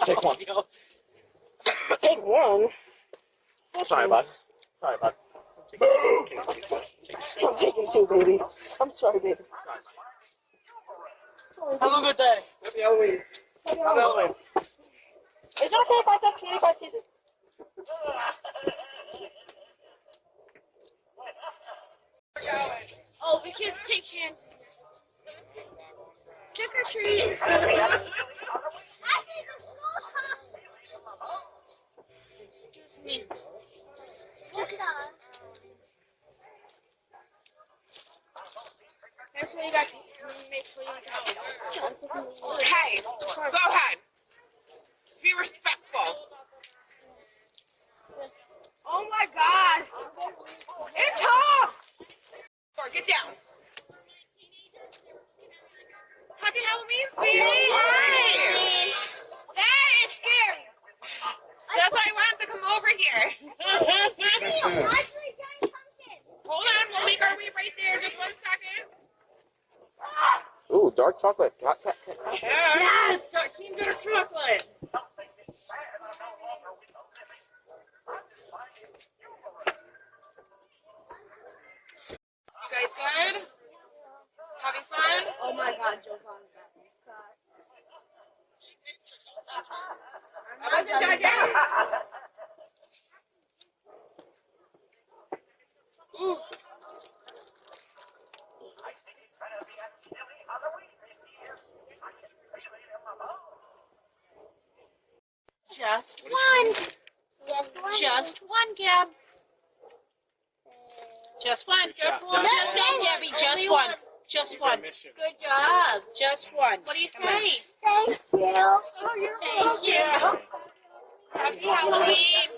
Take one. Take one? Sorry, bud. Sorry, bud. I'm taking two, baby. I'm sorry, baby. Have a good day. Happy Halloween. Happy Halloween. Is it okay if I take 25 pieces? Oh, the kids take candy. Trick or treat. Excuse me. Check it out. Make sure you got. Make sure you got. Hey, go ahead. Be respectful. Oh my God. It's off. Get down. Happy Halloween, sweetie. Hey. That is scary. That's why I wanted to come over here. Hold on, we'll make our way right there. Just 1 second. Ooh, dark chocolate. Yes, Team Dark Chocolate. You guys good? Having fun? Oh my God, Joe's on the back. I wasn't judging. Ooh. Just one. Just one, Gab. Just one. Just one. No, Gabby, just one. Just one. Good job. Just one. What do you say? Thank you. Oh, you're Thank you. Happy Halloween.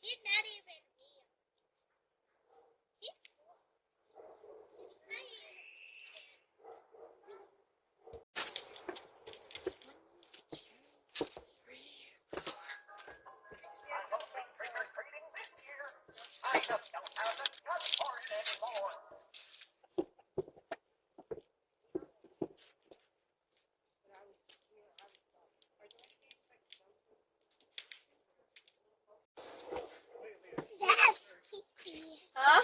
He's not even real. Huh?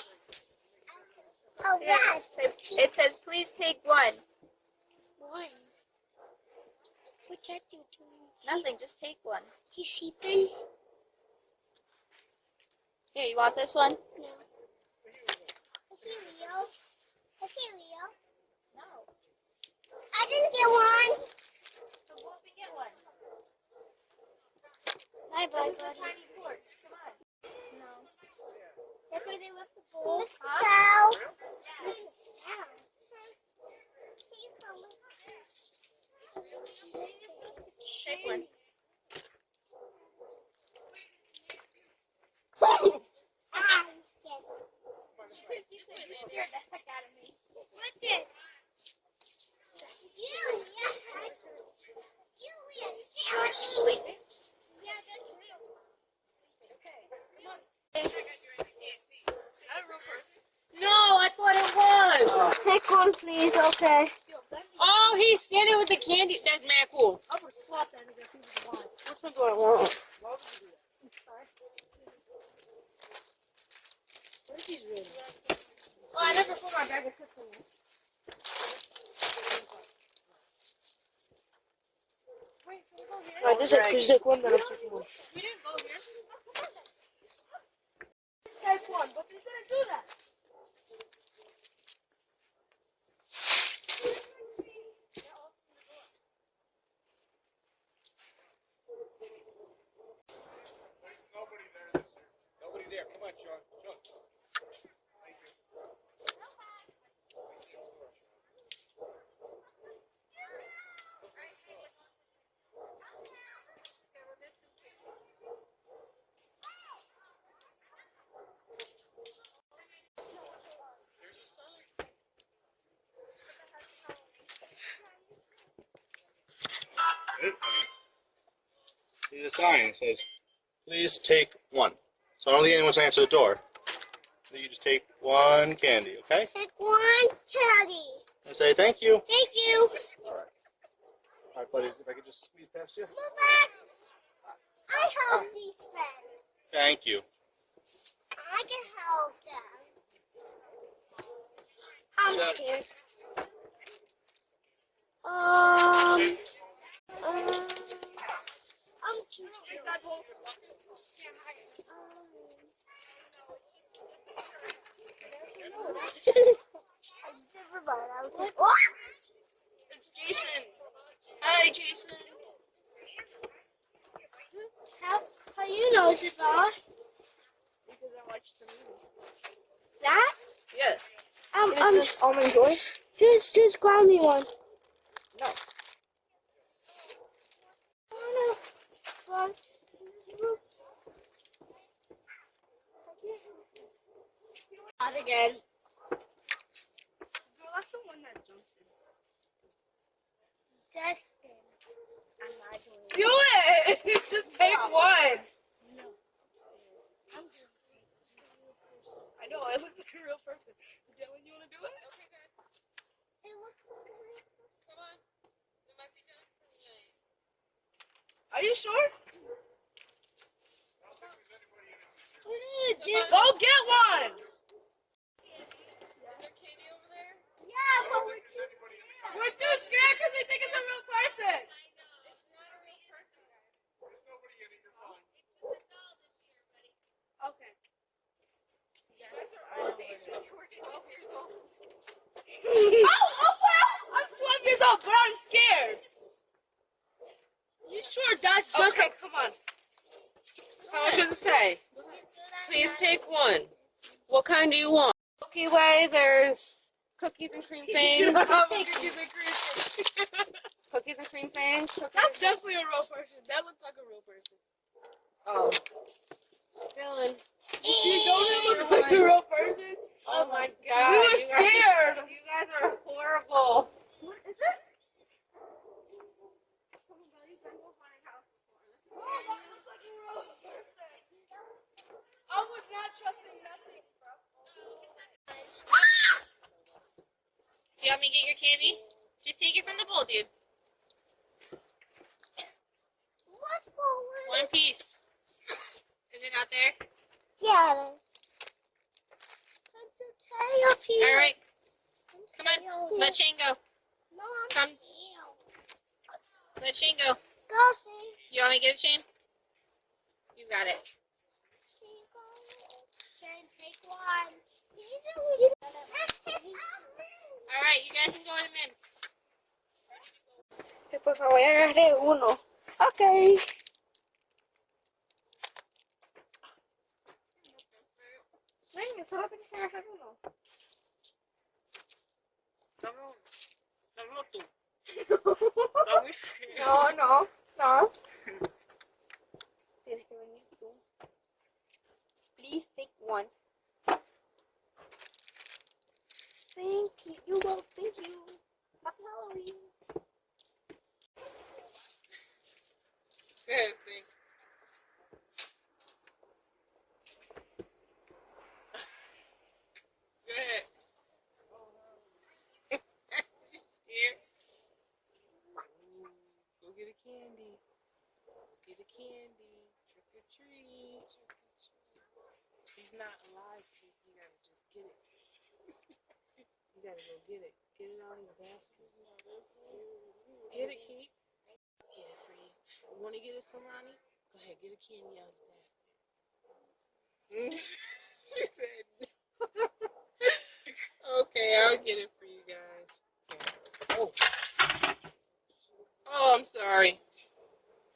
Oh, yes. It says, please take one. One. What's that do to him? Nothing, just take one. He's sleeping? Here, you want this one? No. Is he real? Is he real? No. I didn't get one. So won't we get one? Bye, bye, It's a buddy. tiny porch. Come on. No. That's why they left the bowl. Mr. Huh? Cow. Mr. Cow. Take one. I'm scared. She scared the heck out of me. What's this? Julia. Julia. Sleeping? Yeah, that's real. No, I thought it was. Take one, please. Okay. Oh, he's standing with the candy. That's mad cool. I'm gonna swap that and get these one. Which one do I want? Where's these rings? Oh, I never put my bag of chips in there. Wait, can we go here? Alright, just take one, then I'm taking one. We didn't go here. Take one, but he's gonna do that. Nobody there. Come on, Sean. See the sign. It says, please take one. So I don't think anyone's going to answer the door. So you just take one candy, okay? Take one candy. And say thank you. Thank you. All right, buddies, if I could just squeeze past you. Move back. I help these friends. Thank you. I can help them. I'm scared. I'm too scared. Never mind. I was like, what? It's Jason. Hi, Jason. How you know it's about? Because I watched the movie. That? Yeah. I'm just almond joy. Just grab me one. No. Oh no. Run. Not again. Girl, that's the one that jumps in. Justin. I'm not doing it. Do it! Just take one. No. I'm doing it. I know, it looks like a real person. Dylan, you want to do it? Okay, guys. It looks like a real person. Come on. It might be done for tonight. Are you sure? Jim. Go get one! Is there candy over there? Yeah, but we're too scared. We're too scared because they think it's a real person. It's not a real person, guys. There's nobody in it. You're fine. It's just a doll this year, buddy. Okay. You guys are all age. We're 12 years old. Oh, well, I'm 12 years old, but I'm scared. You sure that's just Okay, come on. How much does it say? Please take one. What kind do you want? Milky Way, there's cookies and cream things. cookies and cream. Cookies and cream things. That's definitely a real person. That looks like a real person. Oh. Dylan. You don't look like a real person? Oh my god. We were you guys- scared. You guys are horrible. What is this? I was not trusting nothing, bro. Do you want me to get your candy? Just take it from the bowl, dude. What's going on? One piece. Is it not there? Yeah. Put the tail up here. All right. Come on. Let Shane go. No, I'm Come. scared. Let Shane go. Go, see. You want me to get it, Shane? You got it. Shane, take one. All right, you guys can go in a minute. Por favor, agarré uno. Okay. Ven, solo tienes que agarrar uno. Dame tú. Dame. No. Tienes que venir tú. Please take one. Thank you. You will. Thank you. Happy Halloween. Yes, thank you. Go ahead. She's here. Go get a candy. Go get a candy. Trick or treat. She's not alive. You gotta just get it. You gotta go get it. Get it out of his basket. Get it, Keith. Get it for you. You wanna get it, Solani? Go ahead, get a candy out of his basket. She said no. Okay, I'll get it for you guys. Oh. Oh, I'm sorry.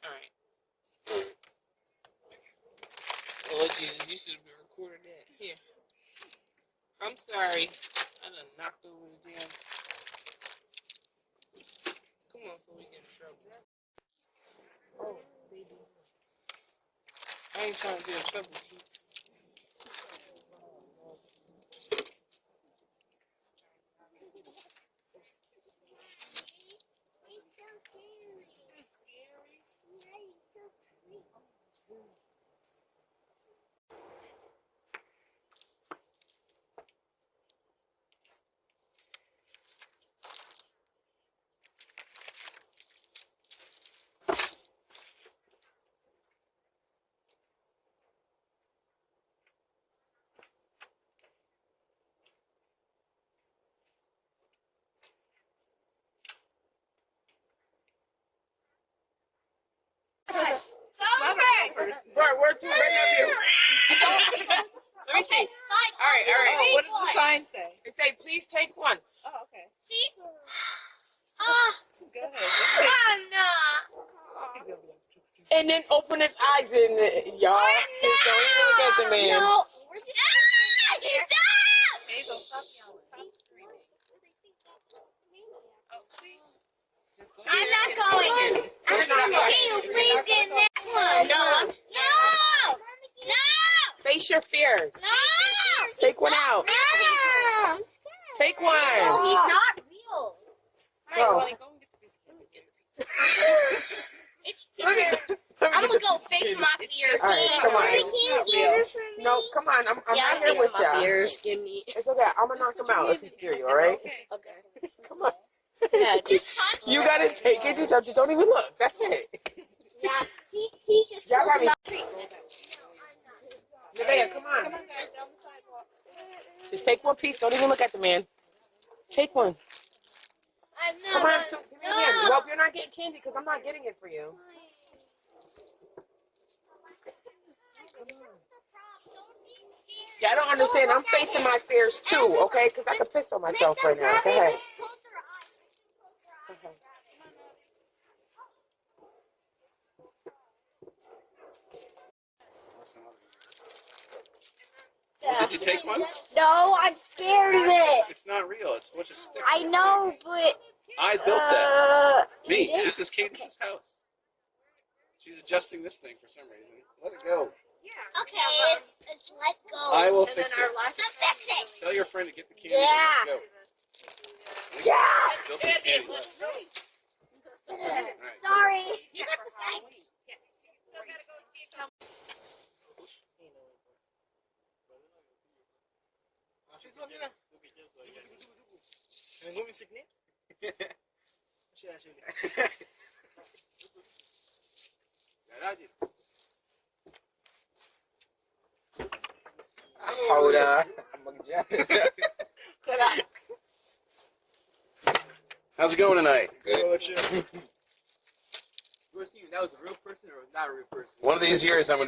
Alright. Oh, Jesus, you should have recorded that. Here. I'm sorry. I done knocked over the damn. Come on, before we get in trouble. Oh, baby. I ain't trying to get in trouble, Keith. It's so scary. Yeah, it's so creepy. please take one. Oh, okay. See? Ah, Go ahead. no. And then open his eyes and y'all. Please don't even look at the man. No. We're just stop! Hazel, stop yelling. Stop screaming. Oh, please. Just go I'm ahead not and going. Can you please get in that one? No, I'm scared. No! face your fears. No! Take one out. No! I'm scared. Take one. No, he's not real. Go. I'm gonna go face my fears. All right, come on. Can't get it for me. No, come on. I'm right here with you. Give me. It's okay. I'm gonna knock him out if he scare you. All right? Okay. Come on. Yeah, Just punch You him. gotta take it. Just don't even look. That's it. Yeah, he's just. Y'all got me. Nevaeh, come on. Just take one piece. Don't even look at the man. Take one. I'm Come not. on. Give me a hand. Well, you're not getting candy because I'm not getting it for you. Yeah, I don't understand. I'm facing my fears too, okay? Because I could piss on myself right now. Go ahead. Okay. Did you take one? No, I'm scared of it. It's not real. It's a bunch of sticks. I know, but I built that. Me. you did? This is Cadence's house. She's adjusting this thing for some reason. Let it go. Okay, let's let go. I will fix it. I'll fix it. Tell your friend to get the candy. Yeah. Let's go. Yeah. Still some candy left. All right. Sorry. You got the facts. Howda. How's it going tonight? Good. That was a real person or not a real person? One of these years, I'm gonna